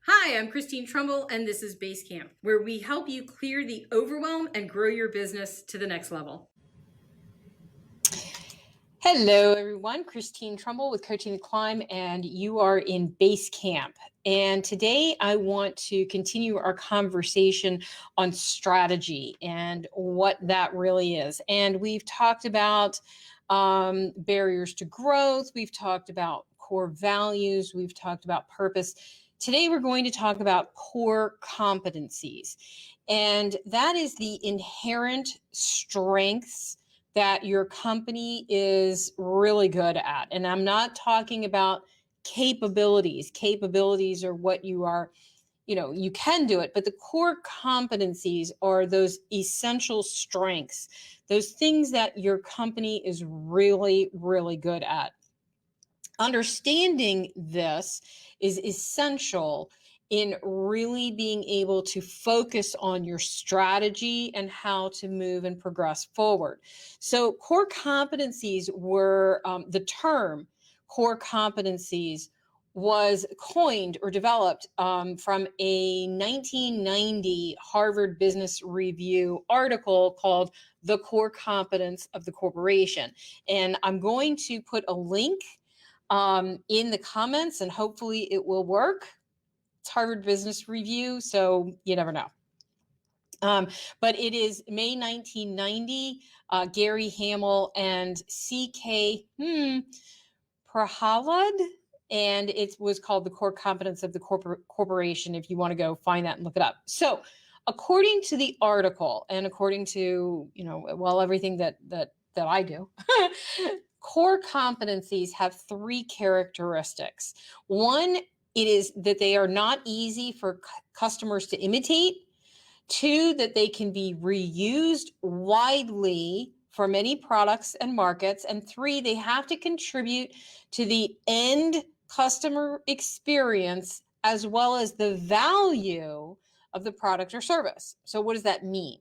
Hi, I'm Christine Trumbull, and this is Basecamp, where we help you clear the overwhelm and grow your business to the next level. Hello, everyone. Christine Trumbull with Coaching to Climb, and you are in Basecamp. And today I want to continue our conversation on strategy and what that really is. And we've talked about barriers to growth. We've talked about core values. We've talked about purpose. Today, we're going to talk about core competencies. And that is the inherent strengths that your company is really good at. And I'm not talking about capabilities. Capabilities are what you are, you can do it, but the core competencies are those essential strengths, those things that your company is really, really good at. Understanding this is essential in really being able to focus on your strategy and how to move and progress forward. So core competencies were the term core competencies was coined or developed from a 1990 Harvard Business Review article called The Core Competence of the Corporation. And I'm going to put a link in the comments, and hopefully it will work. It's Harvard Business Review, so you never know. But it is May 1990, Gary Hamel and C.K. Prahalad, and it was called The Core Competence of the Corporation, if you want to go find that and look it up. So according to the article, and according to, everything that I do, core competencies have three characteristics. One, it is that they are not easy for customers to imitate. Two, that they can be reused widely for many products and markets. And three, they have to contribute to the end customer experience as well as the value of the product or service. So what does that mean?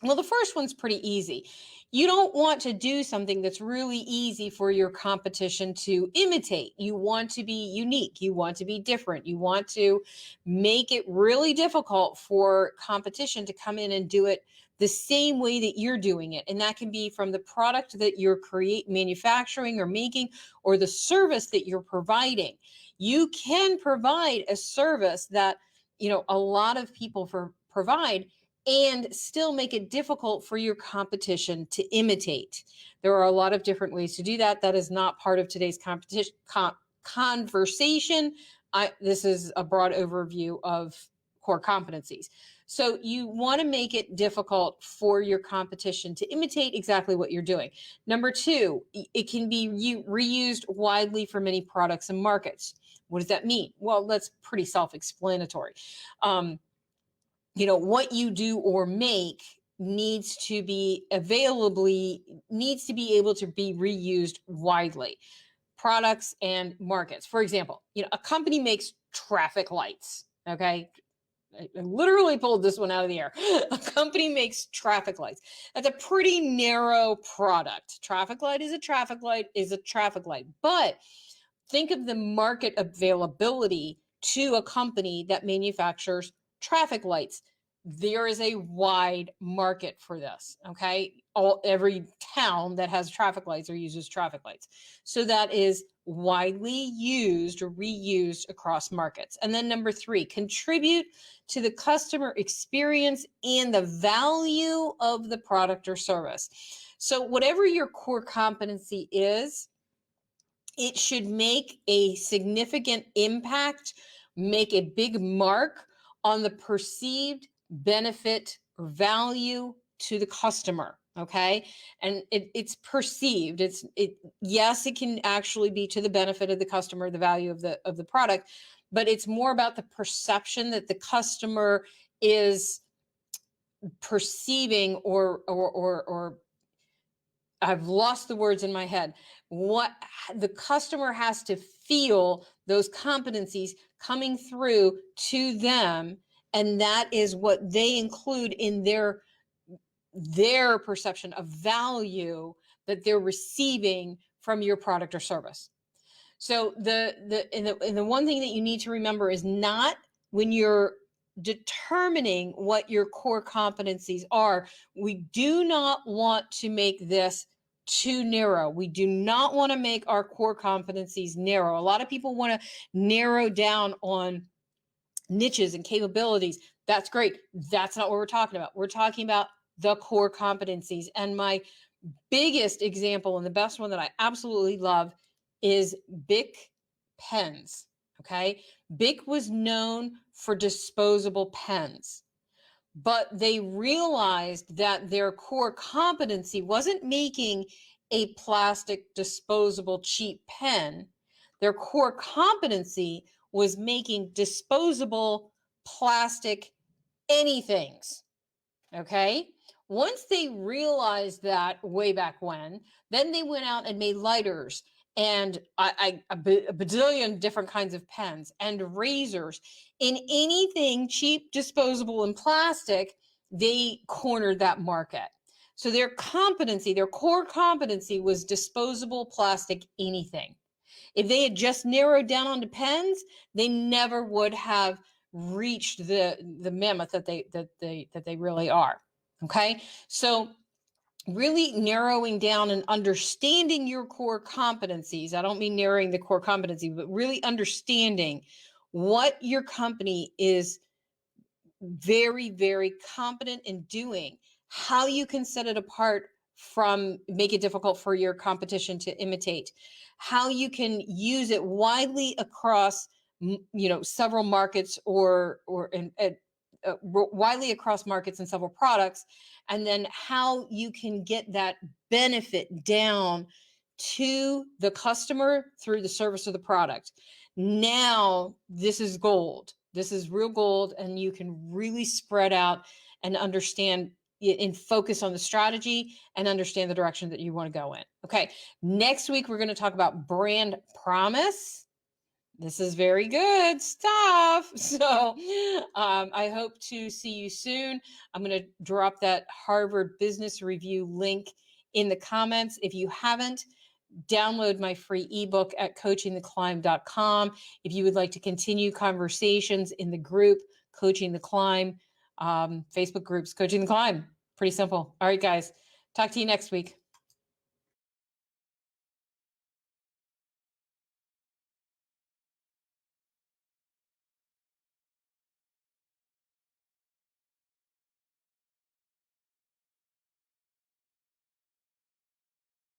Well, the first one's pretty easy. You don't want to do something that's really easy for your competition to imitate. You want to be unique. You want to be different. You want to make it really difficult for competition to come in and do it the same way that you're doing it. And that can be from the product that you're manufacturing or making, or the service that you're providing. You can provide a service that, a lot of people provide, and still make it difficult for your competition to imitate. There are a lot of different ways to do that. That is not part of today's conversation. This is a broad overview of core competencies. So you want to make it difficult for your competition to imitate exactly what you're doing. Number two, it can be reused widely for many products and markets. What does that mean? Well, that's pretty self-explanatory. What you do or make needs to be able to be reused widely. Products and markets. For example, a company makes traffic lights. Okay. I literally pulled this one out of the air. A company makes traffic lights. That's a pretty narrow product. Traffic light is a traffic light is a traffic light. But think of the market availability to a company that manufactures traffic lights. There is a wide market for this. Okay. Every town that has traffic lights or uses traffic lights. So that is widely used or reused across markets. And then number three, contribute to the customer experience and the value of the product or service. So whatever your core competency is, it should make a significant impact, make a big mark on the perceived benefit or value to the customer. Okay. And it's perceived. Yes, it can actually be to the benefit of the customer, the value of the product, but it's more about the perception that the customer is perceiving or I've lost the words in my head. What the customer has to feel those competencies coming through to them, and that is what they include in their perception of value that they're receiving from your product or service. So the one thing that you need to remember is not when you're determining what your core competencies are, we do not want to make this too narrow. We do not want to make our core competencies narrow. A lot of people want to narrow down on niches and capabilities. That's great. That's not what we're talking about. We're talking about the core competencies. And my biggest example and the best one that I absolutely love is Bic pens. Okay. Bic was known for disposable pens, but they realized that their core competency wasn't making a plastic disposable cheap pen. Their core competency was making disposable plastic anythings. Okay. Once they realized that way back when, then they went out and made lighters and a bazillion different kinds of pens and razors. In anything cheap, disposable, and plastic, they cornered that market. So their competency, their core competency was disposable plastic anything. If they had just narrowed down on pens, they never would have reached the mammoth that they really are. Okay, so really narrowing down and understanding your core competencies. I don't mean narrowing the core competency, but really understanding what your company is very, very competent in doing, how you can set it apart from make it difficult for your competition to imitate, how you can use it widely across, several markets or widely across markets and several products, and then how you can get that benefit down to the customer through the service of the product. Now, this is gold. This is real gold, and you can really spread out and understand and focus on the strategy and understand the direction that you want to go in. Okay, next week we're going to talk about brand promise. This is very good stuff. So I hope to see you soon. I'm going to drop that Harvard Business Review link in the comments. If you haven't, download my free ebook at coachingtheclimb.com. If you would like to continue conversations in the group, Coaching the Climb, Facebook groups, Coaching the Climb. Pretty simple. All right, guys. Talk to you next week.